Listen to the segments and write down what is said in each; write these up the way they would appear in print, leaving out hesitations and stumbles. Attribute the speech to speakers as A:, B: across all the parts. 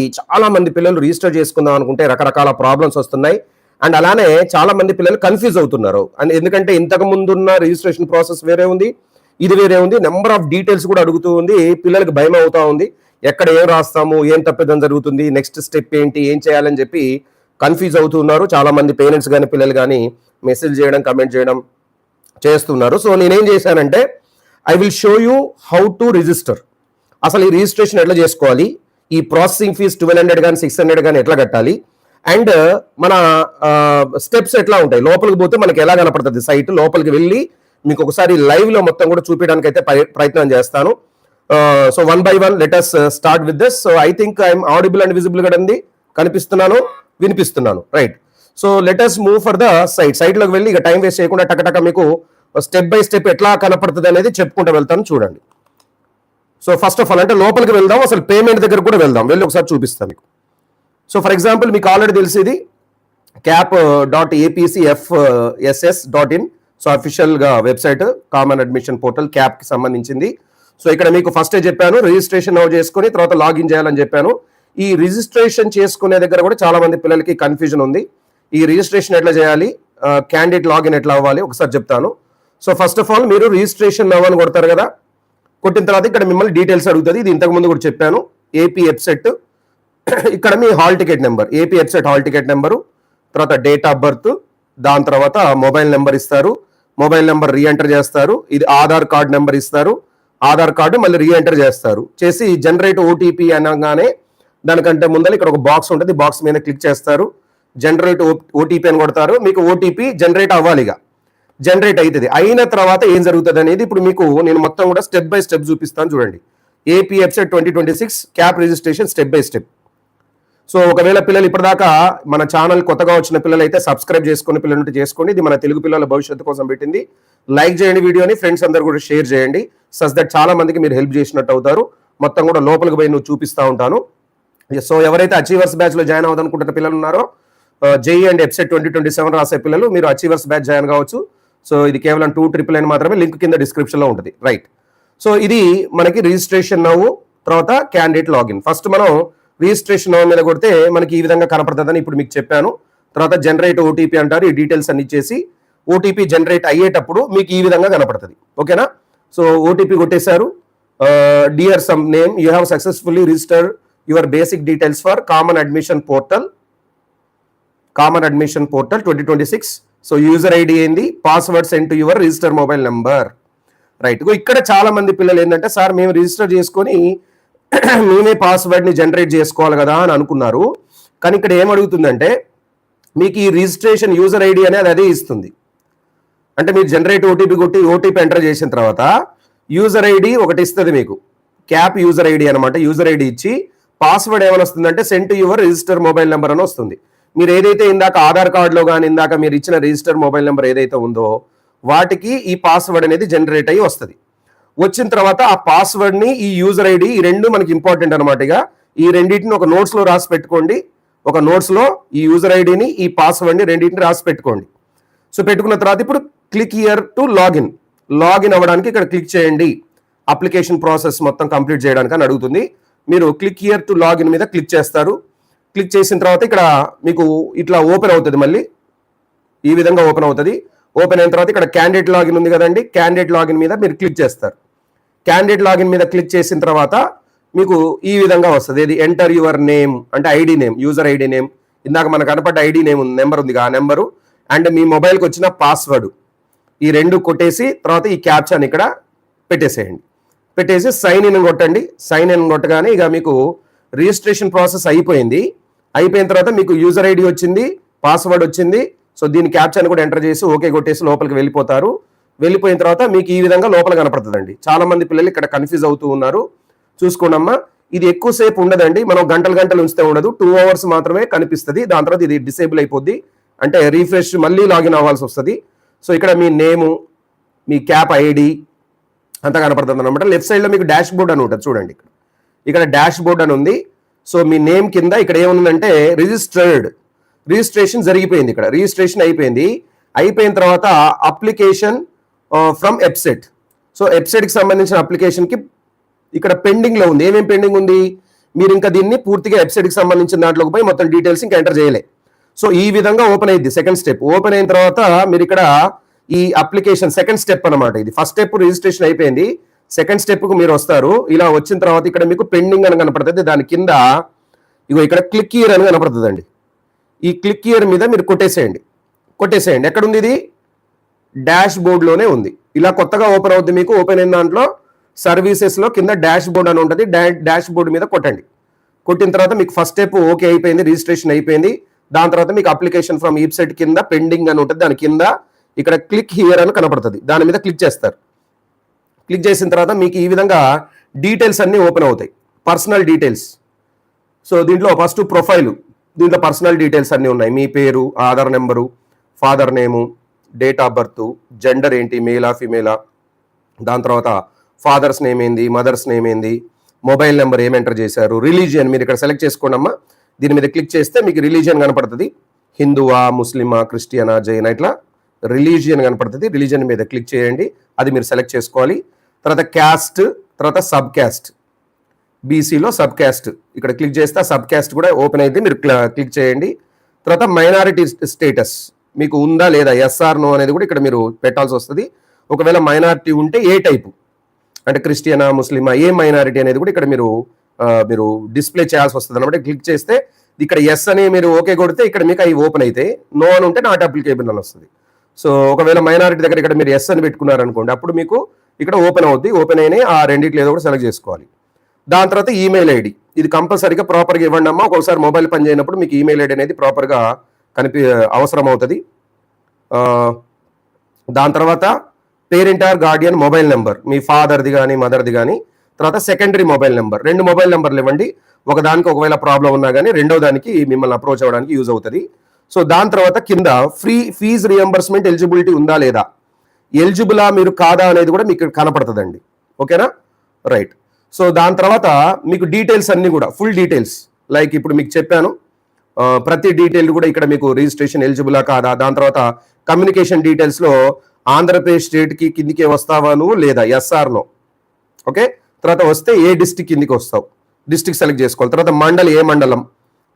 A: చాలా మంది పిల్లలు రిజిస్టర్ చేసుకుందాం అనుకుంటే రకరకాల ప్రాబ్లమ్స్ వస్తున్నాయి. అండ్ అలానే చాలా మంది పిల్లలు కన్ఫ్యూజ్ అవుతున్నారు. అండ్ ఎందుకంటే ఇంతకు ముందున్న రిజిస్ట్రేషన్ ప్రాసెస్ వేరే ఉంది, ఇది వేరే ఉంది. నెంబర్ ఆఫ్ డీటెయిల్స్ కూడా అడుగుతూ ఉంది. పిల్లలకి భయం అవుతా ఉంది. ఎక్కడ ఏం రాస్తాము, ఏం తప్పిదం జరుగుతుంది, నెక్స్ట్ స్టెప్ ఏంటి, ఏం చేయాలని చెప్పి కన్ఫ్యూజ్ అవుతున్నారు. చాలా మంది పేరెంట్స్ కానీ పిల్లలు కానీ మెసేజ్ చేయడం, కమెంట్ చేయడం చేస్తున్నారు. సో నేనేం చేశానంటే I will show you how to register. అసలు ఈ రిజిస్ట్రేషన్ ఎట్లా చేసుకోవాలి, ఈ ప్రాసెసింగ్ ఫీజ్ 1200 కానీ 600 కానీ ఎట్లా కట్టాలి, అండ్ మన స్టెప్స్ ఎట్లా ఉంటాయి, లోపలికి పోతే మనకి ఎలా కనపడుతుంది సైట్, లోపలికి వెళ్ళి మీకు ఒకసారి లైవ్ లో మొత్తం కూడా చూపించడానికి అయితే ప్రయత్నం చేస్తాను. So one by one let us start with this. So I think I'm audible and visible గా ఉంది, కనిపిస్తున్నాను, వినిపిస్తున్నాను, right. So let us move for the site లోకి వెళ్ళి ఇక టైం వేస్ట్ చేయకుండా టకటక మీకు స్టెప్ బై స్టెప్ ఎట్లా కనపడుతుంది అనేది చెప్పుకుంటూ వెళ్తాను, చూడండి. సో ఫస్ట్ ఆఫ్ ఆల్ అంటే లోపలికి వెళ్దాం, అసలు పేమెంట్ దగ్గర కూడా వెళ్దాం, వెళ్ళి ఒకసారి చూపిస్తాను మీకు. సో ఫర్ ఎగ్జాంపుల్ మీకు ఆల్రెడీ తెలిసేది cap.apcfss.in. సో అఫీషియల్గా వెబ్సైట్, కామన్ అడ్మిషన్ పోర్టల్ క్యాప్కి సంబంధించింది. సో ఇక్కడ మీకు ఫస్టే చెప్పాను రిజిస్ట్రేషన్ చేసుకుని తర్వాత లాగిన్ చేయాలని చెప్పాను. ఈ రిజిస్ట్రేషన్ చేసుకునే దగ్గర కూడా చాలా మంది పిల్లలకి కన్ఫ్యూజన్ ఉంది. ఈ రిజిస్ట్రేషన్ ఎట్లా చేయాలి, క్యాండిడేట్ లాగిన్ ఎట్లా అవ్వాలి ఒకసారి చెప్తాను. సో ఫస్ట్ ఆఫ్ ఆల్ మీరు రిజిస్ట్రేషన్ అవ్వని కొడతారు కదా, కొట్టిన తర్వాత ఇక్కడ మిమ్మల్ని డీటెయిల్స్ అడుగుతుంది. ఇది ఇంతకుముందు కూడా చెప్పాను, ఏపీ వెబ్సైట్. ఇక్కడ మీ hall ticket number, AP website hall ticket number, తర్వాత డేట్ ఆఫ్ బర్త్, దాని తర్వాత మొబైల్ నెంబర్ ఇస్తారు, మొబైల్ నెంబర్ రీఎంటర్ చేస్తారు. ఇది ఆధార్ కార్డ్ నెంబర్ ఇస్తారు, ఆధార్ కార్డు మళ్ళీ రీఎంటర్ చేస్తారు. చేసి జనరేట్ ఓటీపీ అనగానే దానికంటే ముందర ఇక్కడ ఒక బాక్స్ ఉంటుంది, బాక్స్ మీద క్లిక్ చేస్తారు, జనరేట్ ఓటీపీ అని కొడతారు. మీకు ఓటీపీ జనరేట్ అవ్వాలిగా, జనరేట్ అవుతుంది. అయిన తర్వాత ఏం జరుగుతుంది అనేది ఇప్పుడు మీకు నేను మొత్తం కూడా స్టెప్ బై స్టెప్ చూపిస్తాను, చూడండి. AP website 2026 cap registration step by step. So ఒకవేళ పిల్లలు ఇప్పటిదాకా మన ఛానల్ కొత్తగా వచ్చిన పిల్లలు అయితే సబ్స్క్రైబ్ చేసుకుని పిల్లలు చేసుకోండి. ఇది మన తెలుగు పిల్లల భవిష్యత్తు కోసం పెట్టింది. లైక్ చేయండి వీడియోని, ఫ్రెండ్స్ అందరూ కూడా షేర్ చేయండి, సచ్ దట్ చాలా మందికి మీరు హెల్ప్ చేసినట్టు అవుతారు. మొత్తం కూడా లోపలికి పోయి నువ్వు చూపిస్తూ ఉంటాను. సో ఎవరైతే అచీవర్స్ బ్యాచ్ లో జాయిన్ అవ్వదనుకుంటున్న పిల్లలు ఉన్నారో, జేఈ అండ్ వెబ్సైట్ 2027 రాసే పిల్లలు మీరు అచీవర్స్ బ్యాచ్ జాయిన్ కావచ్చు. సో ఇది కేవలం 299 మాత్రమే, లింక్ కింద డిస్క్రిప్షన్ లో ఉంటుంది, రైట్. సో ఇది మనకి రిజిస్ట్రేషన్ నవ్వు, తర్వాత క్యాండిడేట్ లాగిన్. ఫస్ట్ మనం రిజిస్ట్రేషన్ నవ్వు మీద కొడితే మనకి ఈ విధంగా కనపడుతుందని ఇప్పుడు మీకు చెప్పాను. తర్వాత జనరేట్ ఓటీపీ అంటారు, ఈ డీటెయిల్స్ అన్ని ఇచ్చేసి ఓటీపీ జనరేట్ అయ్యేటప్పుడు మీకు ఈ విధంగా కనపడుతుంది, ఓకేనా. సో ఓటీపీ కొట్టేశారు. Dear some name, you have successfully register your basic details for common admission portal 2026. So user ID ఏంది, password send to your register mobile number, right. ఇక్కడ చాలా మంది పిల్లలు ఏంటంటే సార్ మేము రిజిస్టర్ చేసుకొని మేమే పాస్వర్డ్ని జనరేట్ చేసుకోవాలి కదా అని అనుకున్నారు. కానీ ఇక్కడ ఏమడుగుతుందంటే మీకు ఈ రిజిస్ట్రేషన్ యూజర్ ఐడి అనేది అదే ఇస్తుంది. అంటే మీరు జనరేట్ ఓటీపీ కొట్టి ఓటీపీ ఎంటర్ చేసిన తర్వాత యూజర్ ఐడి ఒకటి ఇస్తుంది మీకు, క్యాప్ యూజర్ ఐడి అనమాట. యూజర్ ఐడి ఇచ్చి పాస్వర్డ్ ఏమైనా వస్తుందంటే send to your register mobile number అని వస్తుంది. మీరు ఏదైతే ఇందాక ఆధార్ కార్డులో కానీ ఇందాక మీరు ఇచ్చిన రిజిస్టర్ మొబైల్ నెంబర్ ఏదైతే ఉందో వాటికి ఈ పాస్వర్డ్ అనేది జనరేట్ అయ్యి వస్తుంది. వచ్చిన తర్వాత ఆ పాస్వర్డ్ని, ఈ యూజర్ ఐడి, ఈ రెండు మనకి ఇంపార్టెంట్ అనమాట. ఇక ఈ రెండింటిని ఒక నోట్స్లో రాసి పెట్టుకోండి. ఒక నోట్స్లో ఈ యూజర్ ఐడిని, ఈ పాస్వర్డ్ని రెండింటిని రాసి పెట్టుకోండి. సో పెట్టుకున్న తర్వాత ఇప్పుడు click here to login. Login అవ్వడానికి ఇక్కడ క్లిక్ చేయండి, అప్లికేషన్ ప్రాసెస్ మొత్తం కంప్లీట్ చేయడానికి అని అడుగుతుంది. మీరు క్లిక్ హియర్ టు లాగిన్ మీద క్లిక్ చేస్తారు. క్లిక్ చేసిన తర్వాత ఇక్కడ మీకు ఇట్లా ఓపెన్ అవుతుంది, మళ్ళీ ఈ విధంగా ఓపెన్ అవుతుంది. ఓపెన్ అయిన తర్వాత ఇక్కడ క్యాండిడేట్ లాగిన్ ఉంది కదండి, క్యాండిడేట్ లాగిన్ మీద మీరు క్లిక్ చేస్తారు. క్యాండిడేట్ లాగిన్ మీద క్లిక్ చేసిన తర్వాత మీకు ఈ విధంగా వస్తుంది. ఇది ఎంటర్ యువర్ నేమ్ అంటే ID name, user ID name, ఇందాక మనకు కనపడ్డ ఐడి నేమ్ ఉంది, నెంబర్ ఉంది, ఆ నెంబరు అండ్ మీ మొబైల్కి వచ్చిన పాస్వర్డ్, ఈ రెండు కొట్టేసి తర్వాత ఈ క్యాప్చాని ఇక్కడ పెట్టేసేయండి. పెట్టేసి సైన్ ఇన్ కొట్టండి. సైన్ ఇన్ కొట్టగానే ఇక మీకు రిజిస్ట్రేషన్ ప్రాసెస్ అయిపోయింది. అయిపోయిన తర్వాత మీకు యూజర్ ఐడి వచ్చింది, పాస్వర్డ్ వచ్చింది. సో దీని క్యాప్చాని కూడా ఎంటర్ చేసి ఓకే కొట్టేసి లోపలికి వెళ్ళిపోతారు. వెళ్ళిపోయిన తర్వాత మీకు ఈ విధంగా లోపల కనపడుతుందండి. చాలా మంది పిల్లలు ఇక్కడ కన్ఫ్యూజ్ అవుతూ ఉన్నారు, చూసుకోండి అమ్మా. ఇది ఎక్కువసేపు ఉండదండి, మనం గంటలు ఉంచితే ఉండదు, 2 hours మాత్రమే కనిపిస్తుంది. దాని తర్వాత ఇది డిసేబుల్ అయిపోద్ది, అంటే రీఫ్రెష్ మళ్ళీ లాగిన్ అవ్వాల్సి వస్తుంది. సో ఇక్కడ మీ నేము, మీ క్యాప్ ఐడి అంతా కనపడుతుంది అనమాట. లెఫ్ట్ సైడ్లో మీకు డాష్ బోర్డ్ అని ఉంటుంది, చూడండి. ఇక్కడ డాష్ బోర్డ్ అని ఉంది. సో మీ నేమ్ కింద ఇక్కడ ఏముందంటే రిజిస్ట్రేషన్ జరిగిపోయింది. ఇక్కడ రిజిస్ట్రేషన్ అయిపోయింది. అయిపోయిన తర్వాత అప్లికేషన్ ఫ్రమ్ వెబ్సైట్. సో వెబ్సైట్కి సంబంధించిన అప్లికేషన్కి ఇక్కడ పెండింగ్లో ఉంది. ఏమేమి పెండింగ్ ఉంది, మీరు ఇంకా దీన్ని పూర్తిగా వెబ్సైట్కి సంబంధించిన దాంట్లోకి పోయి మొత్తం డీటెయిల్స్ ఇంకా ఎంటర్ చేయలే. సో ఈ విధంగా ఓపెన్ అయ్యింది సెకండ్ స్టెప్. ఓపెన్ అయిన తర్వాత మీరు ఇక్కడ ఈ అప్లికేషన్ సెకండ్ స్టెప్ అనమాట. ఇది ఫస్ట్ స్టెప్ రిజిస్ట్రేషన్ అయిపోయింది. సెకండ్ స్టెప్ కు మీరు వస్తారు. ఇలా వచ్చిన తర్వాత ఇక్కడ మీకు పెండింగ్ అని కనపడుతుంది. దాని కింద ఇగో ఇక్కడ క్లిక్ హియర్ అని కనపడుతుంది అండి. ఈ క్లిక్ హియర్ మీద మీరు కొట్టేసేయండి. ఎక్కడుంది ఇది? డాష్ బోర్డ్లోనే ఉంది. ఇలా కొత్తగా ఓపెన్ అవుతుంది మీకు. ఓపెన్ అయిన దాంట్లో సర్వీసెస్లో కింద డాష్ బోర్డ్ అని ఉంటుంది. డాష్ బోర్డ్ మీద కొట్టండి. కొట్టిన తర్వాత మీకు ఫస్ట్ స్టెప్ ఓకే అయిపోయింది, రిజిస్ట్రేషన్ అయిపోయింది. దాని తర్వాత మీకు అప్లికేషన్ ఫ్రమ్ వెబ్సైట్ కింద పెండింగ్ అని ఉంటుంది. దాని కింద ఇక్కడ క్లిక్ హియర్ అని కనపడుతుంది. దాని మీద క్లిక్ చేస్తారు. క్లిక్ చేసిన తర్వాత మీకు ఈ విధంగా డీటెయిల్స్ అన్నీ ఓపెన్ అవుతాయి. Personal details. సో దీంట్లో ఫస్ట్ ప్రొఫైలు, దీంట్లో పర్సనల్ డీటెయిల్స్ అన్నీ ఉన్నాయి. మీ పేరు, Aadhaar number, father name, date of birth, gender ఏంటి, మేలా ఫిమేలా, దాని తర్వాత ఫాదర్స్ నేమ్ ఏంది, మదర్స్ నేమ్ ఏంది, మొబైల్ నెంబర్ ఏం ఎంటర్ చేశారు, రిలీజియన్ మీరు ఇక్కడ సెలెక్ట్ చేసుకోండి అమ్మా. దీని మీద క్లిక్ చేస్తే మీకు రిలీజియన్ కనపడుతుంది. హిందువా, ముస్లిమా, క్రిస్టియనా, జైనా, ఇట్లా రిలీజియన్ కనపడుతుంది. రిలీజియన్ మీద క్లిక్ చేయండి. అది మీరు సెలెక్ట్ చేసుకోవాలి. తర్వాత క్యాస్ట్, తర్వాత సబ్ క్యాస్ట్, బీసీలో సబ్ క్యాస్ట్ ఇక్కడ క్లిక్ చేస్తే సబ్ క్యాస్ట్ కూడా ఓపెన్ అయితే మీరు క్లిక్ చేయండి. తర్వాత మైనారిటీ స్టేటస్ మీకు ఉందా లేదా, ఎస్ఆర్ నో అనేది కూడా ఇక్కడ మీరు పెట్టాల్సి వస్తుంది. ఒకవేళ మైనారిటీ ఉంటే ఏ టైపు అంటే క్రిస్టియనా, ముస్లిమా, ఏ మైనారిటీ అనేది కూడా ఇక్కడ మీరు డిస్ప్లే చేయాల్సి వస్తుంది అనమాట. క్లిక్ చేస్తే ఇక్కడ ఎస్ అని మీరు ఓకే కొడితే ఇక్కడ మీకు అవి ఓపెన్ అయితే, నో అని ఉంటే నాట్ అప్లికేబుల్ అని వస్తుంది. సో ఒకవేళ మైనారిటీ దగ్గర ఇక్కడ మీరు ఎస్ అని పెట్టుకున్నారనుకోండి, అప్పుడు మీకు ఇక్కడ ఓపెన్ అవుద్ది. ఓపెన్ అయినాయి ఆ రెండింటిలో ఏదో కూడా సెలెక్ట్ చేసుకోవాలి. దాని తర్వాత ఈమెయిల్ ఐడి, ఇది కంపల్సరీగా ప్రాపర్గా ఇవ్వండి అమ్మా. ఒకసారి మొబైల్ పని చేయనప్పుడు మీకు ఈమెయిల్ ఐడి అనేది ప్రాపర్గా అవసరం అవుతుంది. దాని తర్వాత parent or guardian mobile number, మీ ఫాదర్ది కానీ మదర్ది కానీ. తర్వాత సెకండరీ మొబైల్ నెంబర్, 2 మొబైల్ నెంబర్లు ఇవ్వండి. ఒకదానికి ఒకవేళ ప్రాబ్లం ఉన్నా కానీ రెండో దానికి మిమ్మల్ని అప్రోచ్ అవ్వడానికి యూజ్ అవుతుంది. సో దాని తర్వాత కింద ఫీజ్ రియంబర్స్మెంట్ ఎలిజిబిలిటీ ఉందా లేదా, ఎలిజిబులా మీరు కాదా అనేది కూడా మీకు కనపడుతుందండి. ఓకేనా, రైట్. సో దాని తర్వాత మీకు డీటెయిల్స్ అన్ని కూడా ఫుల్ డీటెయిల్స్, లైక్ ఇప్పుడు మీకు చెప్పాను ప్రతి డీటెయిల్ కూడా ఇక్కడ మీకు రిజిస్ట్రేషన్ ఎలిజిబులా కాదా. దాని తర్వాత కమ్యూనికేషన్ డీటెయిల్స్లో ఆంధ్రప్రదేశ్ స్టేట్కి కిందికే వస్తావా నువ్వు లేదా, ఎస్ఆర్ నో. ఓకే, తర్వాత వస్తే ఏ డిస్టిక్ కిందికి వస్తావు, డిస్టిక్ సెలెక్ట్ చేసుకోవాలి. తర్వాత మండల్, ఏ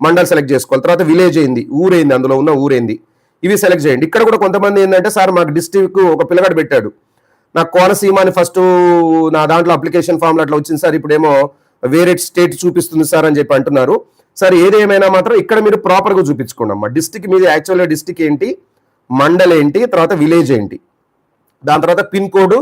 A: మండల్ సెలెక్ట్ చేసుకోవాలి. తర్వాత విలేజ్ ఏంది, ఊరేంది, అందులో ఉన్న ఊరేంది, ఇవి సెలెక్ట్ చేయండి. ఇక్కడ కూడా కొంతమంది ఏంటంటే సార్ మాకు డిస్టిక్ ఒక పిల్లగాడు పెట్టాడు, నాకు కోనసీమ అని ఫస్ట్ నా దాంట్లో అప్లికేషన్ ఫామ్లో అట్లా వచ్చింది సార్, ఇప్పుడేమో వేరే స్టేట్ చూపిస్తుంది సార్ అని చెప్పి అంటున్నారు. సార్ ఏదేమైనా మాత్రం ఇక్కడ మీరు ప్రాపర్గా చూపించుకోండి అమ్మా. డిస్టిక్ మీద యాక్చువల్గా డిస్టిక్ ఏంటి, మండల్ ఏంటి, తర్వాత విలేజ్ ఏంటి, దాని తర్వాత పిన్ కోడ్,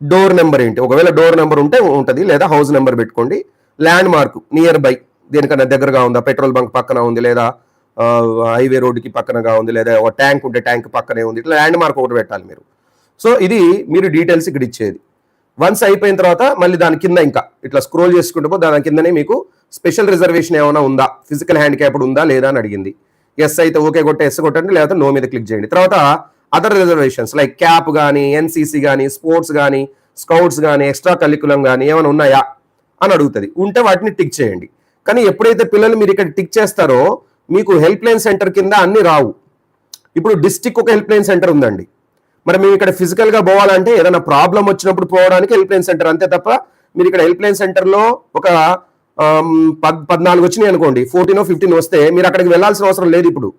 A: డోర్ నెంబర్ ఏంటి, ఒకవేళ డోర్ నెంబర్ ఉంటే ఉంటుంది, లేదా హౌస్ నెంబర్ పెట్టుకోండి. ల్యాండ్ మార్క్ నియర్ బై, దేనికన్నా దగ్గరగా ఉందా, పెట్రోల్ బంక్ పక్కన ఉంది, లేదా హైవే రోడ్డుకి పక్కనగా ఉంది, లేదా ఒక ట్యాంక్ ఉంటే ట్యాంక్ పక్కనే ఉంది, ఇట్లా ల్యాండ్ మార్క్ ఒకటి పెట్టాలి మీరు. సో ఇది మీరు డీటెయిల్స్ ఇక్కడ ఇచ్చేది. వన్స్ అయిపోయిన తర్వాత మళ్ళీ దాని కింద ఇంకా ఇట్లా స్క్రోల్ చేసుకుంటూ పో, దాని కిందనే మీకు స్పెషల్ రిజర్వేషన్ ఏమైనా ఉందా, ఫిజికల్ హ్యాండిక్యాప్డ్ ఉందా లేదా అని అడిగింది. ఎస్ అయితే ఓకే కొట్టే ఎస్ కొట్టండి, లేదా నో మీద క్లిక్ చేయండి. తర్వాత అదర్ రిజర్వేషన్స్ లైక్ క్యాప్ కానీ, ఎన్సీసీ కానీ, స్పోర్ట్స్ కానీ, స్కౌట్స్ కానీ, ఎక్స్ట్రా కరిక్యులం కానీ ఏమైనా ఉన్నాయా అని అడుగుతుంది. ఉంటే వాటిని టిక్ చేయండి. కానీ ఎప్పుడైతే పిల్లలు మీరు ఇక్కడ టిక్ చేస్తారో మీకు హెల్ప్ లైన్ సెంటర్ కింద అన్ని రావు. ఇప్పుడు డిస్టిక్ ఒక హెల్ప్ లైన్ సెంటర్ ఉందండి, మరి మేము ఇక్కడ ఫిజికల్గా పోవాలంటే ఏదైనా ప్రాబ్లం వచ్చినప్పుడు పోవడానికి హెల్ప్ లైన్ సెంటర్, అంతే తప్ప మీరు ఇక్కడ హెల్ప్ లైన్ సెంటర్లో ఒక 14 వచ్చినాయి అనుకోండి, 14 or 15 వస్తే మీరు అక్కడికి వెళ్ళాల్సిన అవసరం లేదు. ఇప్పుడు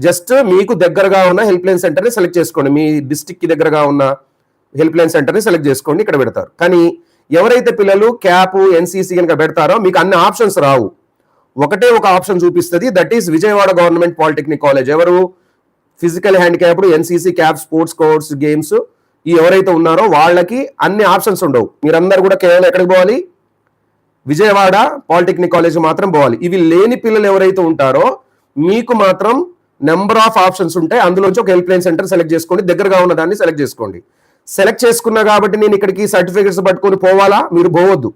A: జస్ట్ మీకు దగ్గరగా ఉన్న హెల్ప్ లైన్ సెంటర్ని సెలెక్ట్ చేసుకోండి. మీ డిస్టిక్కి దగ్గరగా ఉన్న హెల్ప్ లైన్ సెంటర్ని సెలెక్ట్ చేసుకోండి, ఇక్కడ పెడతారు. కానీ ఎవరైతే పిల్లలు క్యాప్, ఎన్సీసీ కనుక పెడతారో మీకు అన్ని ఆప్షన్స్ రావు. ఒకటే ఒక ఆప్షన్ చూపిస్తుంది, that is Vijayawada government polytechnic college. ఎవరు physical handicapped, NCC, CAP, sports, course, games ఈ ఎవరైతే ఉన్నారో వాళ్ళకి అన్ని ఆప్షన్స్ ఉండవు. మీరందరూ కూడా కేవలం ఎక్కడికి పోవాలి, విజయవాడ పాలిటెక్నిక్ కాలేజ్ మాత్రం పోవాలి. ఇవి లేని పిల్లలు ఎవరైతే ఉంటారో మీకు మాత్రం నెంబర్ ఆఫ్ ఆప్షన్స్ ఉంటాయి. అందులోంచి ఒక హెల్ప్ లైన్ సెంటర్ సెలెక్ట్ చేసుకోండి, దగ్గరగా ఉన్న దాన్ని సెలెక్ట్ చేసుకోండి. సెలెక్ట్ చేసుకున్నా కాబట్టి నేను ఇక్కడికి సర్టిఫికేట్స్ పట్టుకొని పోవాలా, మీరు పోవద్దు.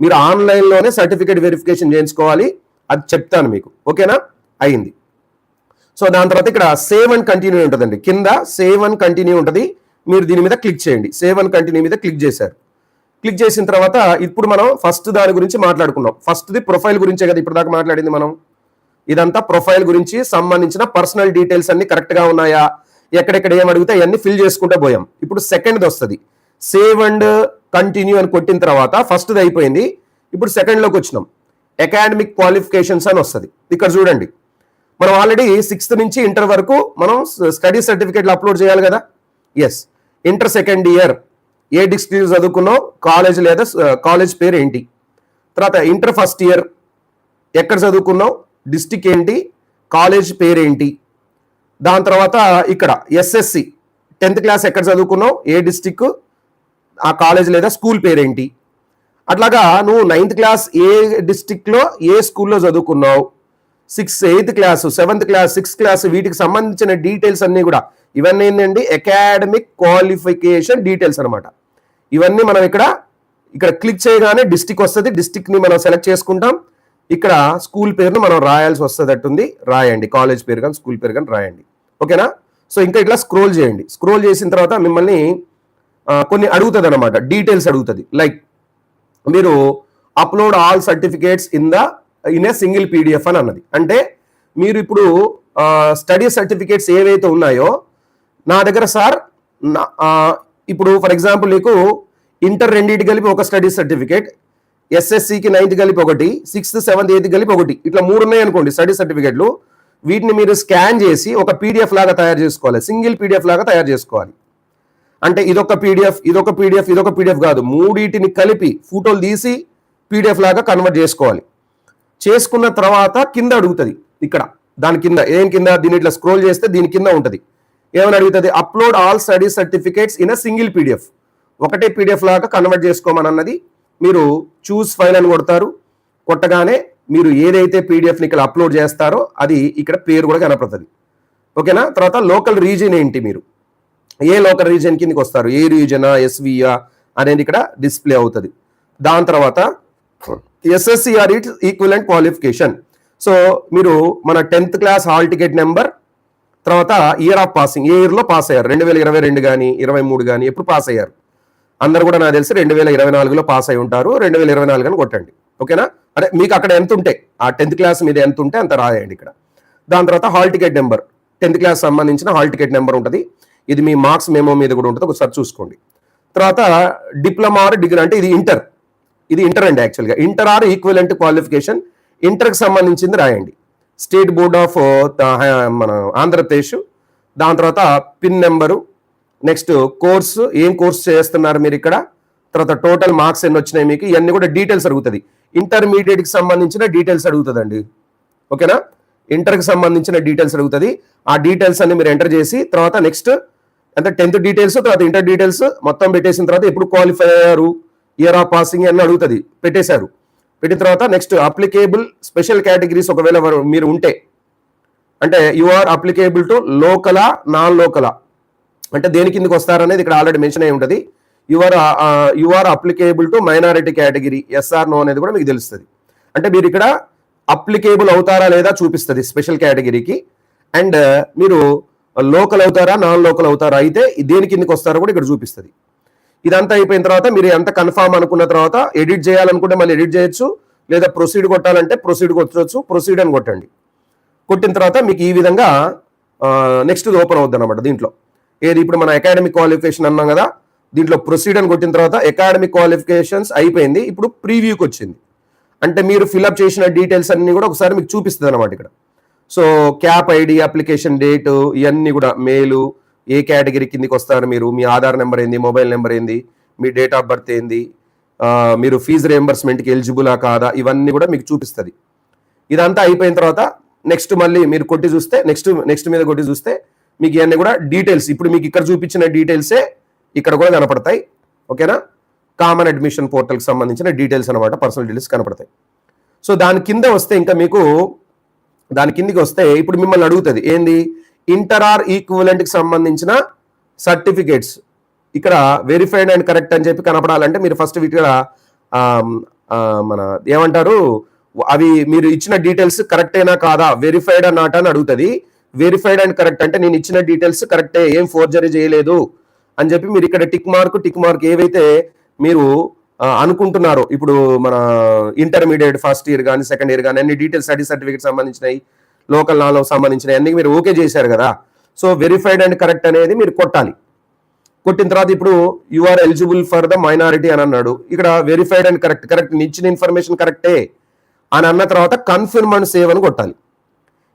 A: మీరు ఆన్లైన్లోనే సర్టిఫికేట్ వెరిఫికేషన్ చేయించుకోవాలి, అది చెప్తాను మీకు. ఓకేనా, అయింది. సో దాని తర్వాత ఇక్కడ సేవ్ అండ్ కంటిన్యూ ఉంటుందండి, కింద సేవ్ అండ్ కంటిన్యూ ఉంటుంది. మీరు దీని మీద క్లిక్ చేయండి. సేవ్ అండ్ కంటిన్యూ మీద క్లిక్ చేశారు. క్లిక్ చేసిన తర్వాత ఇప్పుడు మనం ఫస్ట్ దాని గురించి మాట్లాడుకున్నాం. ఫస్ట్ది ప్రొఫైల్ గురించే కదా ఇప్పుడు దాకా మాట్లాడింది మనం. ఇదంతా ప్రొఫైల్ గురించి సంబంధించిన పర్సనల్ డీటెయిల్స్ అన్ని కరెక్ట్గా ఉన్నాయా, ఎక్కడెక్కడ ఏం అడిగితే అవన్నీ ఫిల్ చేసుకుంటూ పోయాం. ఇప్పుడు సెకండ్ది వస్తుంది, సేవ్ అండ్ కంటిన్యూ అని కొట్టిన తర్వాత ఫస్ట్ది అయిపోయింది. ఇప్పుడు సెకండ్లోకి వచ్చినాం. అకాడమిక్ క్వాలిఫికేషన్స్ అని వస్తుంది. ఇక్కడ చూడండి, మనం ఆల్రెడీ 6th నుంచి ఇంటర్ వరకు మనం స్టడీ సర్టిఫికేట్లు అప్లోడ్ చేయాలి కదా. ఎస్, ఇంటర్ సెకండ్ ఇయర్ ఏ డిస్ట్రిక్ట్ చదువుకున్నావు, కాలేజ్ లేదా కాలేజ్ పేరు ఏంటి, తర్వాత ఇంటర్ ఫస్ట్ ఇయర్ ఎక్కడ చదువుకున్నావు, డిస్ట్రిక్ట్ ఏంటి, కాలేజ్ పేరు ఏంటి, దాని తర్వాత ఇక్కడ ఎస్ఎస్సి 10th క్లాస్ ఎక్కడ చదువుకున్నావు, ఏ డిస్ట్రిక్ట్, ఆ కాలేజ్ లేదా స్కూల్ పేరేంటి, అట్లాగా నువ్వు 9th క్లాస్ ఏ డిస్ట్రిక్ట్లో ఏ స్కూల్లో చదువుకున్నావు, 8th class 7th class 6th class వీటికి సంబంధించిన డీటెయిల్స్ అన్నీ కూడా ఇవన్నీ ఏంటండి అకాడమిక్ క్వాలిఫికేషన్ డీటెయిల్స్ అనమాట. ఇవన్నీ మనం ఇక్కడ క్లిక్ చేయగానే డిస్ట్రిక్ట్ వస్తుంది, డిస్ట్రిక్ట్ని మనం సెలెక్ట్ చేసుకుంటాం. ఇక్కడ స్కూల్ పేరును మనం రాయాల్సి వస్తుంది, రాయండి, కాలేజ్ పేరు కానీ స్కూల్ పేరు కానీ రాయండి. ఓకేనా. సో ఇంకా ఇట్లా స్క్రోల్ చేయండి. స్క్రోల్ చేసిన తర్వాత మిమ్మల్ని కొన్ని అడుగుతుంది అనమాట, డీటెయిల్స్ అడుగుతుంది. లైక్ మీరు upload all certificates in a single PDF అని అన్నది. అంటే మీరు ఇప్పుడు స్టడీ సర్టిఫికేట్స్ ఏవైతే ఉన్నాయో నా దగ్గర సార్, ఇప్పుడు ఫర్ ఎగ్జాంపుల్ నీకు ఇంటర్ రెండింటి కలిపి ఒక స్టడీ సర్టిఫికేట్, ఎస్ఎస్సికి 9th కలిపి ఒకటి, 6th 7th 8th కలిపి ఒకటి, ఇట్లా 3 ఉన్నాయి అనుకోండి స్టడీ సర్టిఫికేట్లు. వీటిని మీరు స్కాన్ చేసి ఒక పీడిఎఫ్ లాగా తయారు చేసుకోవాలి, సింగిల్ పీడిఎఫ్ లాగా తయారు చేసుకోవాలి. అంటే ఇదొక పీడిఎఫ్, ఇదొక పీడిఎఫ్, ఇదొక పీడిఎఫ్ కాదు, మూడింటిని కలిపి ఫోటోలు తీసి పీడిఎఫ్ లాగా కన్వర్ట్ చేసుకోవాలి. చేసుకున్న తర్వాత కింద అడుగుతుంది, ఇక్కడ దాని కింద ఏం కింద, దీని ఇట్లా స్క్రోల్ చేస్తే దీని కింద ఉంటుంది, ఏమని అడుగుతుంది, upload all study certificates in a single PDF, ఒకటే పీడిఎఫ్ లాగా కన్వర్ట్ చేసుకోమని అన్నది. మీరు చూస్ ఫైల్ అని కొడతారు, కొట్టగానే మీరు ఏదైతే పీడిఎఫ్ని ఇక్కడ అప్లోడ్ చేస్తారో అది ఇక్కడ పేరు కూడా కనపడుతుంది. ఓకేనా. తర్వాత లోకల్ రీజియన్ ఏంటి, మీరు ఏ లోకల్ రీజియన్ కిందకి వస్తారు, ఏ రీజనా ఎస్వియా అనేది ఇక్కడ డిస్ప్లే అవుతుంది. దాని తర్వాత ఎస్ఎస్సిఆర్ ఈక్వివలెంట్ క్వాలిఫికేషన్. సో మీరు మన 10th class hall ticket number, తర్వాత ఇయర్ ఆఫ్ పాసింగ్, ఏ ఇయర్లో పాస్ అయ్యారు, 2022 కానీ 23 కానీ ఎప్పుడు పాస్ అయ్యారు, అందరు కూడా నాకు తెలిసి 2024లో పాస్ అయి ఉంటారు, 2024 అని కొట్టండి. ఓకేనా. అంటే మీకు అక్కడ ఎంత ఉంటే ఆ 10th క్లాస్ మీద ఎంత ఉంటే అంత రాయండి ఇక్కడ. దాని తర్వాత hall ticket number, 10th class సంబంధించిన హాల్ టికెట్ నెంబర్ ఉంటుంది, ఇది మీ మార్క్స్ మెమో మీద కూడా ఉంటుంది, ఒకసారి చూసుకోండి. తర్వాత డిప్లొమా ఆర్ డిగ్రీ, అంటే ఇది ఇంటర్ అండి. యాక్చువల్గా ఇంటర్ ఆర్ ఈక్వలెంట్ క్వాలిఫికేషన్, ఇంటర్కి సంబంధించింది రాయండి. స్టేట్ బోర్డ్ ఆఫ్ మన ఆంధ్రప్రదేశ్, దాని తర్వాత పిన్ నెంబరు, నెక్స్ట్ కోర్సు, ఏం కోర్స్ చేస్తున్నారు మీరు ఇక్కడ, తర్వాత టోటల్ మార్క్స్ ఎన్ని వచ్చినాయి మీకు, ఇవన్నీ కూడా డీటెయిల్స్ అడుగుతుంది. ఇంటర్మీడియట్కి సంబంధించిన డీటెయిల్స్ అడుగుతుందండి. ఓకేనా. ఇంటర్కి సంబంధించిన డీటెయిల్స్ అడుగుతుంది. ఆ డీటెయిల్స్ అన్ని మీరు ఎంటర్ చేసి తర్వాత నెక్స్ట్ అంటే 10th డీటెయిల్స్, తర్వాత ఇంటర్ డీటెయిల్స్ మొత్తం పెట్టేసిన తర్వాత ఎప్పుడు క్వాలిఫై అయ్యారు, ఇయర్ ఆఫ్ పాసింగ్ అని అడుగుతుంది, పెట్టేశారు. పెట్టిన తర్వాత నెక్స్ట్ అప్లికేబుల్ స్పెషల్ కేటగిరీస్ ఒకవేళ మీరు ఉంటే, అంటే యు ఆర్ అప్లికేబుల్ టు లోకలా నాన్ లోకలా, అంటే దేని కిందకి వస్తారనేది ఇక్కడ ఆల్రెడీ మెన్షన్ అయి ఉంటుంది. You are applicable to minority category, SR no అనేది కూడా మీకు తెలుస్తుంది. అంటే మీరు ఇక్కడ అప్లికేబుల్ అవుతారా లేదా చూపిస్తుంది స్పెషల్ కేటగిరీకి, అండ్ మీరు లోకల్ అవుతారా నాన్ లోకల్ అవుతారా, అయితే దేని కిందకి వస్తారో కూడా ఇక్కడ చూపిస్తుంది. ఇదంతా అయిపోయిన తర్వాత మీరు ఎంత కన్ఫామ్ అనుకున్న తర్వాత ఎడిట్ చేయాలనుకుంటే మళ్ళీ ఎడిట్ చేయొచ్చు, లేదా ప్రొసీడ్ కొట్టాలంటే ప్రొసీడ్ కొట్టవచ్చు, ప్రొసీడ్ అని కొట్టండి. కొట్టిన తర్వాత మీకు ఈ విధంగా నెక్స్ట్ ఓపెన్ అవుద్ది అనమాట. దీంట్లో ఏది ఇప్పుడు మన అకాడమిక్ క్వాలిఫికేషన్ అన్నాం కదా, దీంట్లో ప్రొసీడ్ అని కొట్టిన తర్వాత అకాడమిక్ క్వాలిఫికేషన్స్ అయిపోయింది. ఇప్పుడు ప్రీవ్యూకి వచ్చింది, అంటే మీరు ఫిల్అప్ చేసిన డీటెయిల్స్ అన్ని కూడా ఒకసారి మీకు చూపిస్తుంది అనమాట ఇక్కడ. So cap ID, application date, ఇవన్నీ కూడా మేలు, ఏ కేటగిరీ కిందకి వస్తారు మీరు, మీ ఆధార్ నెంబర్ ఏంది, మొబైల్ నెంబర్ ఏంది, మీ డేట్ ఆఫ్ బర్త్ ఏంది, మీరు ఫీజు రియంబర్స్మెంట్కి ఎలిజిబులా కాదా, ఇవన్నీ కూడా మీకు చూపిస్తుంది. ఇదంతా అయిపోయిన తర్వాత నెక్స్ట్ మళ్ళీ మీరు కొట్టి చూస్తే నెక్స్ట్ మీద కొట్టి చూస్తే మీకు ఇవన్నీ కూడా డీటెయిల్స్, ఇప్పుడు మీకు ఇక్కడ చూపించిన డీటెయిల్సే ఇక్కడ కూడా కనపడతాయి. ఓకేనా. కామన్ అడ్మిషన్ పోర్టల్కి సంబంధించిన డీటెయిల్స్ అనమాట, పర్సనల్ డీటెయిల్స్ కనపడతాయి. సో దాని కింద వస్తే ఇంకా మీకు దాని కిందికి వస్తే ఇప్పుడు మిమ్మల్ని అడుగుతుంది ఏంది, ఇంటర్ ఆర్ ఈక్వివలెంట్కి సంబంధించిన సర్టిఫికేట్స్ ఇక్కడ వెరిఫైడ్ అండ్ కరెక్ట్ అని చెప్పి కనపడాలంటే మీరు ఫస్ట్ వీటిగా మన ఏమంటారు, అవి మీరు ఇచ్చిన డీటెయిల్స్ కరెక్టేనా కాదా, వెరిఫైడ్ అన్నమాట అని అడుగుతుంది. వెరిఫైడ్ అండ్ కరెక్ట్ అంటే నేను ఇచ్చిన డీటెయిల్స్ కరెక్టే, ఏం ఫోర్జరీ చేయలేదు అని చెప్పి మీరు ఇక్కడ టిక్ మార్క్ ఏవైతే మీరు అనుకుంటున్నారో, ఇప్పుడు మన ఇంటర్మీడియట్ ఫస్ట్ ఇయర్ కానీ సెకండ్ ఇయర్ కానీ అన్ని డీటెయిల్స్ స్టడీ సర్టిఫికేట్ సంబంధించినవి, లోకల్ నాలెడ్జ్ సంబంధించినవి అన్ని మీరు ఓకే చేశారు కదా. సో వెరిఫైడ్ అండ్ కరెక్ట్ అనేది మీరు కొట్టాలి. కొట్టిన తర్వాత ఇప్పుడు you are eligible for the minority అని అన్నాడు. ఇక్కడ వెరిఫైడ్ అండ్ కరెక్ట్ ఇచ్చిన ఇన్ఫర్మేషన్ కరెక్టే, అని అన్న తర్వాత కన్ఫర్మ్ అండ్ సేవ్ అని కొట్టాలి.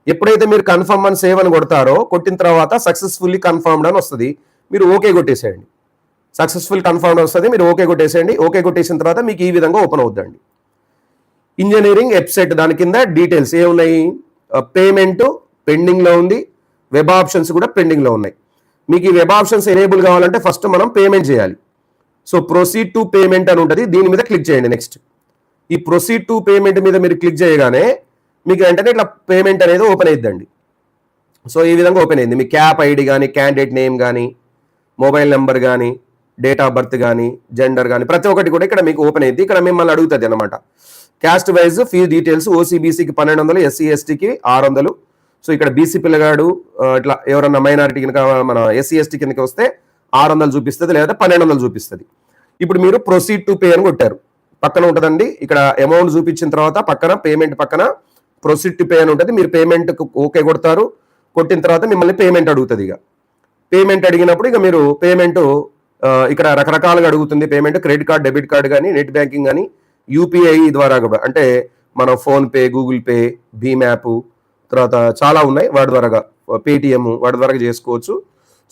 A: ఎప్పుడైతే మీరు కన్ఫర్మ్ అండ్ సేవ్ అని కొడతారో కొట్టిన తర్వాత సక్సెస్ఫుల్లీ కన్ఫర్మ్డ్ అని వస్తుంది, మీరు ఓకే కొట్టేసేయండి. సక్సెస్ఫుల్ కన్ఫర్మ్డ్ వస్తుంది, మీరు ఓకే కొట్టేసేయండి. ఓకే కొట్టేసిన తర్వాత మీకు ఈ విధంగా ఓపెన్ అవుద్దండి. ఇంజనీరింగ్ వెబ్సైట్ దాని కింద డీటెయిల్స్ ఏమున్నాయి, పేమెంట్ పెండింగ్లో ఉంది, వెబ్ ఆప్షన్స్ కూడా పెండింగ్లో ఉన్నాయి. మీకు ఈ వెబ్ ఆప్షన్స్ ఎనేబుల్ కావాలంటే ఫస్ట్ మనం పేమెంట్ చేయాలి. సో ప్రొసీడ్ టు పేమెంట్ అని ఉంటుంది, దీని మీద క్లిక్ చేయండి. నెక్స్ట్ ఈ ప్రొసీడ్ టు పేమెంట్ మీద మీరు క్లిక్ చేయగానే మీకు వెంటనే ఇట్లా పేమెంట్ అనేది ఓపెన్ అయిద్దండి. సో ఈ విధంగా ఓపెన్ అయింది. మీ క్యాప్ ఐడి కానీ, క్యాండిడేట్ నేమ్ కానీ, మొబైల్ నెంబర్ కానీ, డేట్ ఆఫ్ బర్త్ కానీ, జెండర్ కానీ ప్రతి ఒక్కటి కూడా ఇక్కడ మీకు ఓపెన్ అయింది. ఇక్కడ మిమ్మల్ని అడుగుతుంది అనమాట క్యాస్ట్ వైజ్ ఫీ డీటెయిల్స్. ఓసీబీసీకి 1200, ఎస్సీ ఎస్టీకి 600. సో ఇక్కడ బీసీ పిల్లగాడు ఇట్లా ఎవరన్నా మైనారిటీ కింద మన ఎస్సీ ఎస్టీ కిందకి వస్తే 600 చూపిస్తుంది, లేదా 1200 చూపిస్తుంది. ఇప్పుడు మీరు ప్రొసీడ్ టు పే అని కొట్టారు, పక్కన ఉంటుందండి. ఇక్కడ అమౌంట్ చూపించిన తర్వాత పక్కన పేమెంట్ పక్కన ప్రొసీడ్ టు పే అని ఉంటుంది. మీరు పేమెంట్ ఓకే కొడతారు. కొట్టిన తర్వాత మిమ్మల్ని పేమెంట్ అడుగుతుంది. ఇక పేమెంట్ అడిగినప్పుడు ఇక మీరు పేమెంట్ ఇక్కడ రకరకాలుగా అడుగుతుంది payment. Credit card, debit card కానీ, నెట్ బ్యాంకింగ్ కానీ, యూపీఐ ద్వారా కూడా, అంటే మనం ఫోన్పే, గూగుల్ పే, భీమ్ యాప్, తర్వాత చాలా ఉన్నాయి వాటి ద్వారా, పేటిఎం వాటి ద్వారా చేసుకోవచ్చు.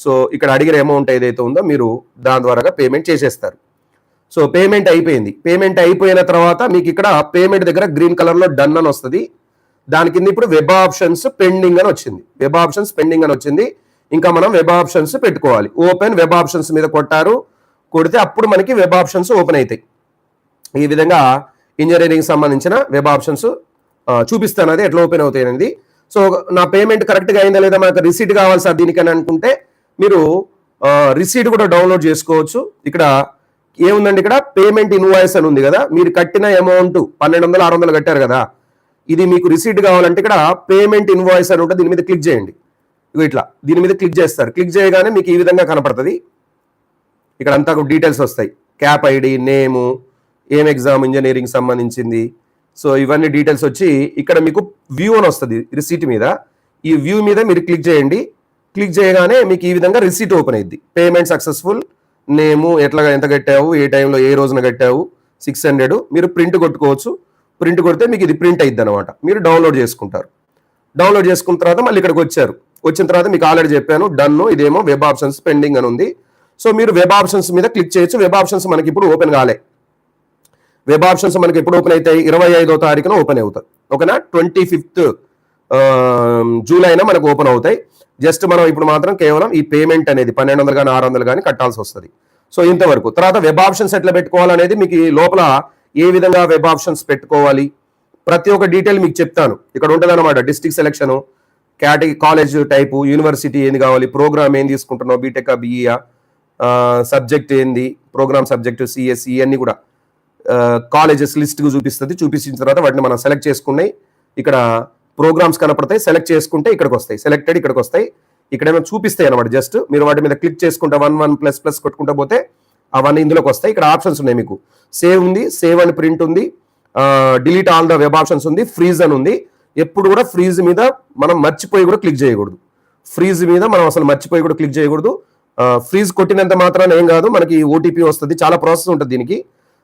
A: సో ఇక్కడ అడిగిన అమౌంట్ ఏదైతే ఉందో మీరు దాని ద్వారా పేమెంట్ చేసేస్తారు. సో పేమెంట్ అయిపోయింది. పేమెంట్ అయిపోయిన తర్వాత మీకు ఇక్కడ పేమెంట్ దగ్గర గ్రీన్ కలర్లో డన్ అని వస్తుంది. దాని కింద ఇప్పుడు వెబ్ ఆప్షన్స్ పెండింగ్ అని వచ్చింది. వెబ్ ఆప్షన్స్ పెండింగ్ అని వచ్చింది. ఇంకా మనం వెబ్ ఆప్షన్స్ పెట్టుకోవాలి. ఓపెన్ వెబ్ ఆప్షన్స్ మీద కొట్టారు, కొడితే అప్పుడు మనకి వెబ్ ఆప్షన్స్ ఓపెన్ అవుతాయి. ఈ విధంగా ఇంజనీరింగ్ సంబంధించిన వెబ్ ఆప్షన్స్ చూపిస్తాను, అది ఎట్లా ఓపెన్ అవుతాయి అనేది. సో నా పేమెంట్ కరెక్ట్గా అయిందా లేదా, మనకు రిసీట్ కావాలి సార్ దీనికని అనుకుంటే మీరు రిసీట్ కూడా డౌన్లోడ్ చేసుకోవచ్చు. ఇక్కడ ఏముందండి, ఇక్కడ పేమెంట్ ఇన్వాయిస్ అని ఉంది కదా, మీరు కట్టిన అమౌంట్ 1200, 600 కట్టారు కదా, ఇది మీకు రిసీట్ కావాలంటే ఇక్కడ పేమెంట్ ఇన్వాయిస్ అని ఉంటుంది, దీని మీద క్లిక్ చేయండి. ఇట్లా దీని మీద క్లిక్ చేస్తారు. క్లిక్ చేయగానే మీకు ఈ విధంగా కనపడుతుంది. ఇక్కడ అంతా డీటెయిల్స్ వస్తాయి, క్యాప్ ఐడి, నేము, ఏం ఎగ్జామ్ ఇంజనీరింగ్ సంబంధించింది. సో ఇవన్నీ డీటెయిల్స్ వచ్చి ఇక్కడ మీకు వ్యూ అని వస్తుంది రిసీట్ మీద. ఈ వ్యూ మీద మీరు క్లిక్ చేయండి. క్లిక్ చేయగానే మీకు ఈ విధంగా రిసీట్ ఓపెన్ అయ్యింది. పేమెంట్ సక్సెస్ఫుల్, నేము, ఎంత కట్టావు, ఏ టైంలో ఏ రోజున కట్టావు, 600. మీరు ప్రింట్ కొట్టుకోవచ్చు. ప్రింట్ కొడితే మీకు ఇది ప్రింట్ అయ్యిద్ది అనమాట. మీరు డౌన్లోడ్ చేసుకుంటారు. డౌన్లోడ్ చేసుకున్న తర్వాత మళ్ళీ ఇక్కడికి వచ్చారు. వచ్చిన తర్వాత మీకు ఆల్రెడీ చెప్పాను డన్. ఇదేమో వెబ్ ఆప్షన్స్ పెండింగ్ అని ఉంది. సో మీరు వెబ్ ఆప్షన్స్ మీద క్లిక్ చేయొచ్చు. వెబ్ ఆప్షన్స్ మనకి ఇప్పుడు ఓపెన్ కాలే. వెబ్ ఆప్షన్స్ మనకి ఎప్పుడు ఓపెన్ అవుతాయి, 25వ తారీఖున ఓపెన్ అవుతాయి. ఓకేనా, 25th జూలైన మనకు ఓపెన్ అవుతాయి. జస్ట్ మనం ఇప్పుడు మాత్రం కేవలం ఈ పేమెంట్ అనేది 1200 కానీ 600 కానీ కట్టాల్సి వస్తుంది. సో ఇంతవరకు. తర్వాత వెబ్ ఆప్షన్స్ ఎట్లా పెట్టుకోవాలనేది మీకు లోపల ఏ విధంగా వెబ్ ఆప్షన్స్ పెట్టుకోవాలి ప్రతి ఒక్క డీటెయిల్ మీకు చెప్తాను. ఇక్కడ ఉంటుంది అనమాట. District selection, college type, university ఏంది కావాలి, ప్రోగ్రామ్ ఏం తీసుకుంటున్నావు, బీటెక్, బీఈయా, సబ్జెక్ట్ ఏంది, ప్రోగ్రామ్ సబ్జెక్ట్, సిఎస్సి, ఇవన్నీ కూడా కాలేజెస్ లిస్ట్ చూపిస్తుంది. చూపించిన తర్వాత వాటిని మనం సెలెక్ట్ చేసుకున్నాయి. ఇక్కడ ప్రోగ్రామ్స్ కనపడతాయి, సెలెక్ట్ చేసుకుంటే ఇక్కడికి వస్తాయి, సెలెక్టెడ్ ఇక్కడికి వస్తాయి. ఇక్కడేమో చూపిస్తాయి అనమాట. జస్ట్ మీరు వాటి మీద క్లిక్ చేసుకుంటే 1++ కొట్టుకుంటూ పోతే అవన్నీ ఇందులోకి వస్తాయి. ఇక్కడ ఆప్షన్స్ ఉన్నాయి మీకు. సేవ్ ఉంది, సేవ్ అండ్ ప్రింట్ ఉంది, delete all the web options ఉంది, ఫ్రీజ్ అని ఉంది. ఎప్పుడు కూడా ఫ్రీజ్ మీద మనం మర్చిపోయి కూడా క్లిక్ చేయకూడదు. ఫ్రీజ్ మీద మనం అసలు మర్చిపోయి కూడా క్లిక్ చేయకూడదు. ఫ్రీజ్ కొట్టినంత మాత్రాన ఏం కాదు, మనకి ఓటీపీ వస్తుంది. చాలా ప్రాసెస్ ఉంటుంది దీనికి,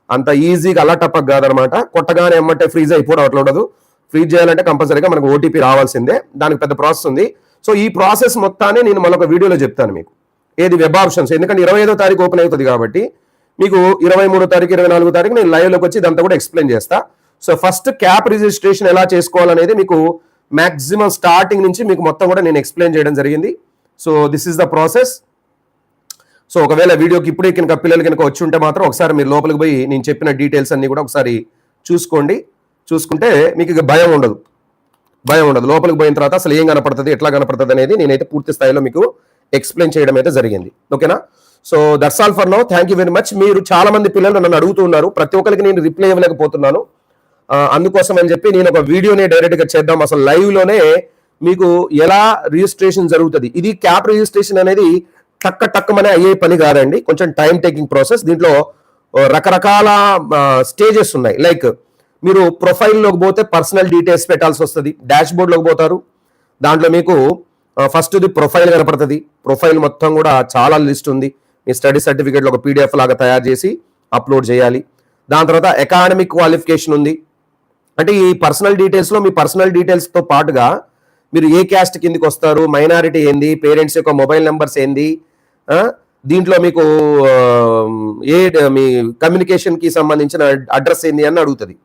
A: అంత ఈజీగా అలా టపక్ కాదనమాట. కొట్టగానే ఎమ్మటే ఫ్రీజ్ అయిపోవడం అట్లా ఉండదు. ఫ్రీజ్ చేయాలంటే కంపల్సరీగా మనకు ఓటీపీ రావాల్సిందే, దానికి పెద్ద ప్రాసెస్ ఉంది. సో ఈ ప్రాసెస్ మొత్తాన్ని నేను మరొక వీడియోలో చెప్తాను మీకు. ఏది వెబ్ ఆప్షన్స్, ఎందుకంటే 25వ తారీఖు ఓపెన్ అవుతుంది కాబట్టి మీకు 23వ తారీఖు 24వ తారీఖు నేను లైవ్లోకి వచ్చి ఇదంతా కూడా ఎక్స్ప్లెయిన్ చేస్తా. సో ఫస్ట్ క్యాప్ రిజిస్ట్రేషన్ ఎలా చేసుకోవాలనేది మీకు మాక్సిమం స్టార్టింగ్ నుంచి మీకు మొత్తం కూడా నేను ఎక్స్ప్లెయిన్ చేయడం జరిగింది. So this is the process. So ఒకవేళ వీడియోకి ఇప్పుడే కనుక పిల్లలు కనుక వచ్చి ఉంటే మాత్రం ఒకసారి మీరు లోపలికి పోయి నేను చెప్పిన డీటెయిల్స్ అన్ని కూడా ఒకసారి చూసుకోండి. చూసుకుంటే మీకు ఇక భయం ఉండదు. లోపలికి పోయిన తర్వాత అసలు ఏం కనపడుతుంది, ఎట్లా కనపడుతుంది అనేది నేనైతే పూర్తి స్థాయిలో మీకు ఎక్స్ప్లెయిన్ చేయడం అయితే జరిగింది. ఓకేనా. So that's all for now. Thank you very much. మీరు చాలా మంది పిల్లలు నన్ను అడుగుతున్నారు, ప్రతి ఒక్కరికి నేను రిప్లై ఇవ్వలేకపోతున్నాను. అందుకోసం అని చెప్పి నేను ఒక వీడియోనే డైరెక్ట్గా చేద్దాం. అసలు లైవ్లోనే మీకు ఎలా రిజిస్ట్రేషన్ జరుగుతుంది. ఇది క్యాప్ రిజిస్ట్రేషన్ అనేది టక్కమనే అయ్యే పని కాదండి, కొంచెం టైం టేకింగ్ ప్రాసెస్. దీంట్లో రకరకాల స్టేజెస్ ఉన్నాయి. లైక్ మీరు ప్రొఫైల్లోకి పోతే పర్సనల్ డీటెయిల్స్ పెట్టాల్సి వస్తుంది. డాష్ బోర్డ్లోకి పోతారు, దాంట్లో మీకు ఫస్ట్ ఇది ప్రొఫైల్ కనపడుతుంది. ప్రొఫైల్ మొత్తం కూడా చాలా లిస్ట్ ఉంది. మీ స్టడీ సర్టిఫికేట్లో ఒక పీడిఎఫ్ లాగా తయారు చేసి అప్లోడ్ చేయాలి. దాని తర్వాత అకాడమిక్ క్వాలిఫికేషన్ ఉంది, అంటే ఈ పర్సనల్ డీటెయిల్స్లో మీ పర్సనల్ డీటెయిల్స్తో పాటుగా మీరు ఏ క్యాస్ట్ కిందకి వస్తారు, మైనారిటీ ఏంది, పేరెంట్స్ యొక్క మొబైల్ నెంబర్స్ ఏంది, దీంట్లో మీకు మీ కమ్యూనికేషన్కి సంబంధించిన అడ్రస్ ఏంది అని అడుగుతుంది.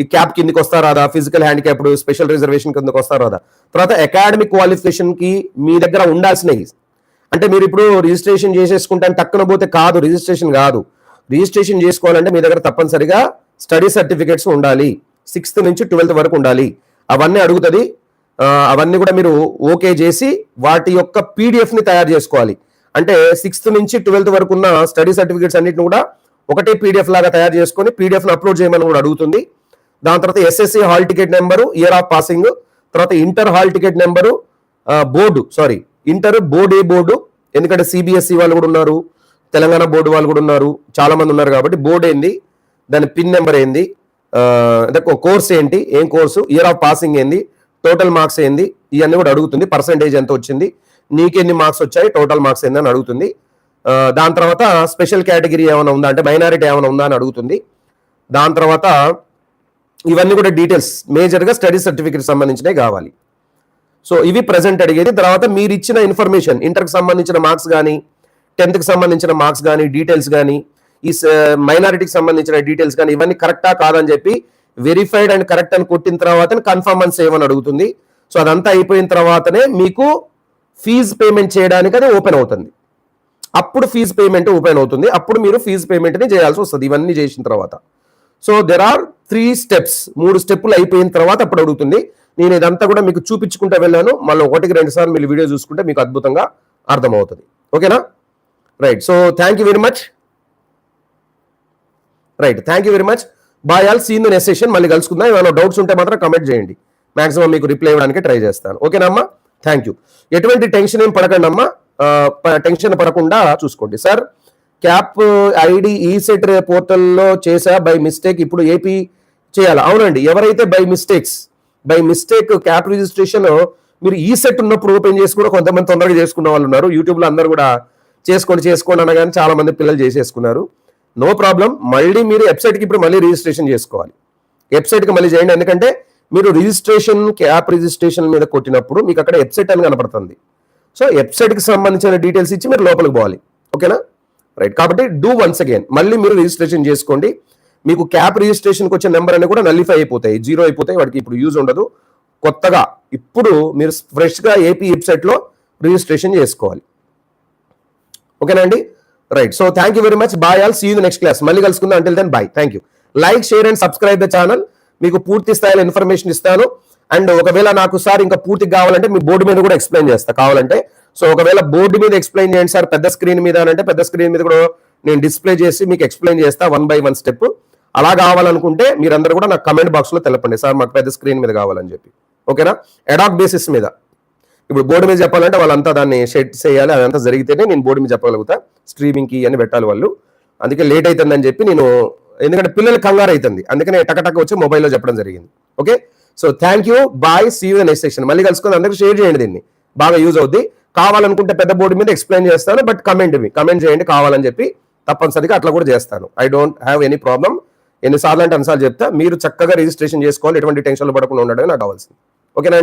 A: ఈ క్యాప్ కిందకి వస్తారా రాదా, ఫిజికల్ హ్యాండిక్యాప్డ్ స్పెషల్ రిజర్వేషన్ కిందకి వస్తారా రాదా. తర్వాత అకాడమిక్ క్వాలిఫికేషన్కి మీ దగ్గర ఉండాల్సినవి, అంటే మీరు ఇప్పుడు రిజిస్ట్రేషన్ చేసేసుకుంటాను టక్కున పోతే కాదు, రిజిస్ట్రేషన్ కాదు. రిజిస్ట్రేషన్ చేసుకోవాలంటే మీ దగ్గర తప్పనిసరిగా స్టడీ సర్టిఫికేట్స్ ఉండాలి, 6th నుంచి 12th వరకు ఉండాలి. అవన్నీ అడుగుతుంది. అవన్నీ కూడా మీరు ఓకే చేసి వాటి యొక్క పీడిఎఫ్ని తయారు చేసుకోవాలి. అంటే 6th నుంచి 12th వరకు ఉన్న స్టడీ సర్టిఫికేట్స్ అన్నింటిని కూడా ఒకటే పీడిఎఫ్ లాగా తయారు చేసుకొని పీడిఎఫ్ని అప్లోడ్ చేయమని కూడా అడుగుతుంది. దాని తర్వాత SSC hall ticket number, year of passing, తర్వాత inter hall ticket number, inter board, ఏ బోర్డు, ఎందుకంటే సిబిఎస్ఈ వాళ్ళు కూడా ఉన్నారు, తెలంగాణ బోర్డు వాళ్ళు కూడా ఉన్నారు, చాలా మంది ఉన్నారు కాబట్టి బోర్డు ఏంది, దాని పిన్ నెంబర్ ఏంది, కోర్స్ ఏంటి, ఏం కోర్సు, ఇయర్ ఆఫ్ పాసింగ్ ఏంది, టోటల్ మార్క్స్ ఏంది, ఇవన్నీ కూడా అడుగుతుంది. పర్సంటేజ్ ఎంత వచ్చింది, నీకెన్ని మార్క్స్ వచ్చాయి, టోటల్ మార్క్స్ ఏంది అని అడుగుతుంది. దాని తర్వాత స్పెషల్ కేటగిరీ ఏమైనా ఉందా అంటే మైనారిటీ ఏమైనా ఉందా అని అడుగుతుంది. దాని తర్వాత ఇవన్నీ కూడా డీటెయిల్స్ మేజర్గా స్టడీ సర్టిఫికేట్ సంబంధించినవి కావాలి. సో ఇవి ప్రజెంట్ అడిగేది. తర్వాత మీరు ఇచ్చిన ఇన్ఫర్మేషన్, ఇంటర్కి సంబంధించిన మార్క్స్ కానీ, 10th సంబంధించిన మార్క్స్ కానీ, డీటెయిల్స్ కానీ, ఈ మైనారిటీకి సంబంధించిన డీటెయిల్స్ కానీ, ఇవన్నీ కరెక్టా కాదని చెప్పి వెరిఫైడ్ అండ్ కరెక్ట్ అని కొట్టిన తర్వాత కన్ఫర్మ్ అని సేవ్ అని అడుగుతుంది. సో అదంతా అయిపోయిన తర్వాతనే మీకు ఫీజు పేమెంట్ చేయడానికి అది ఓపెన్ అవుతుంది. అప్పుడు ఫీజు పేమెంట్ ఓపెన్ అవుతుంది. అప్పుడు మీరు ఫీజు పేమెంట్ని చేయాల్సి వస్తుంది ఇవన్నీ చేసిన తర్వాత. సో దెర్ ఆర్ 3 స్టెప్స్, 3 స్టెప్పులు అయిపోయిన తర్వాత అప్పుడు అడుగుతుంది. నేను ఇదంతా కూడా మీకు చూపించుకుంటూ వెళ్ళాను. మళ్ళీ 1-2 సార్లు మీరు వీడియో చూసుకుంటే మీకు అద్భుతంగా అర్థమవుతుంది. ఓకేనా? Right. So thank you very much. Bye all, see in the next session. మళ్ళీ కలుసుకుందాం. ఏమైనా డౌట్స్ ఉంటే మాత్రం కమెంట్ చేయండి. మాక్సిమం మీకు రిప్లై ఇవ్వడానికి ట్రై చేస్తాను. ఓకేనా అమ్మా? Thank you. ఎటువంటి టెన్షన్ ఏం పడకండి అమ్మా, టెన్షన్ పడకుండా చూసుకోండి. సార్ క్యాప్ ఐడి ఈసెట్ పోర్టల్లో చేసా బై మిస్టేక్, ఇప్పుడు ఏపీ చేయాలి. అవునండి, ఎవరైతే బై మిస్టేక్ క్యాప్ రిజిస్ట్రేషన్ మీరు ఈసెట్ ఉన్నప్పుడు ఓపెన్ చేసి కూడా కొంతమంది తొందరగా చేసుకున్న వాళ్ళు ఉన్నారు. యూట్యూబ్లో అందరూ కూడా చేసుకోండి అనగానే చాలా మంది పిల్లలు చేసేసుకున్నారు. No problem. మళ్ళీ మీరు వెబ్సైట్కి ఇప్పుడు మళ్ళీ రిజిస్ట్రేషన్ చేసుకోవాలి. వెబ్సైట్కి మళ్ళీ చేయండి. ఎందుకంటే మీరు క్యాప్ రిజిస్ట్రేషన్ మీద కొట్టినప్పుడు మీకు అక్కడ వెబ్సైట్ అని కనపడుతుంది. సో వెబ్సైట్కి సంబంధించిన డీటెయిల్స్ ఇచ్చి మీరు లోపలికి పోవాలి. ఓకేనా? రైట్. కాబట్టి డూ వన్స్ అగైన్ మళ్ళీ మీరు రిజిస్ట్రేషన్ చేసుకోండి. మీకు క్యాప్ రిజిస్ట్రేషన్కి వచ్చే నెంబర్ అన్ని కూడా నల్లిఫై అయిపోతాయి, 0 అయిపోతాయి. వాటికి ఇప్పుడు యూజ్ ఉండదు. కొత్తగా ఇప్పుడు మీరు ఫ్రెష్గా ఏపీ వెబ్సైట్లో రిజిస్ట్రేషన్ చేసుకోవాలి. ఓకేనా అండి? Right. So thank you very much. Bye all, see you next class. మళ్ళీ కలుసుకుందాం. Until then bye. Thank you. Like, share and subscribe the channel. మీకు పూర్తి స్థాయిలో ఇన్ఫర్మేషన్ ఇస్తాను. అండ్ ఒకవేళ నాకు సార్ ఇంకా పూర్తి కావాలంటే మీ బోర్డు మీద కూడా ఎక్స్ప్లెయిన్ చేస్తా కావాలంటే. సో ఒకవేళ బోర్డు మీద ఎక్స్ప్లెయిన్ చేయండి సార్ పెద్ద స్క్రీన్ మీద అని అంటే పెద్ద స్క్రీన్ మీద కూడా నేను డిస్ప్లే చేసి మీకు ఎక్స్ప్లెయిన్ చేస్తా 1 by 1 స్టెప్. అలా కావాలనుకుంటే మీరందరూ కూడా నాకు కమెంట్ బాక్స్లో తెలపండి, సార్ మాకు పెద్ద స్క్రీన్ మీద కావాలని చెప్పి. ఓకేనా? అడాక్ బేసిస్ మీద ఇప్పుడు బోర్డు మీద చెప్పాలంటే వాళ్ళంతా దాన్ని షెడ్ చేయాలి, అదంతా జరిగితేనే నేను బోర్డు మీద చెప్పగలుగుతా. స్ట్రీమింగ్కి అని పెట్టాలి వాళ్ళు, అందుకే లేట్ అవుతుందని చెప్పి నేను, ఎందుకంటే పిల్లలు కంగారు అవుతుంది, అందుకనే టక వచ్చి మొబైల్లో చెప్పడం జరిగింది. Okay? So thank you, bye, see you next session. మళ్ళీ కలుసుకొని అందరికీ షేర్ చేయండి, దీన్ని బాగా యూజ్ అవుద్ది. కావాలనుకుంటే పెద్ద బోర్డు మీద ఎక్స్ప్లెయిన్ చేస్తాను, బట్ కమెంట్ చేయండి కావాలని చెప్పి, తప్పనిసరిగా అట్లా కూడా చేస్తాను. I don't have any problem. ఎన్నిసార్లు అంటే అన్నిసార్లు చెప్తా. మీరు చక్కగా రిజిస్ట్రేషన్ చేసుకోవాలి, ఎటువంటి టెన్షన్లు పడకుండా ఉండడమే నాకు కావాల్సింది. ఓకేనా అండి?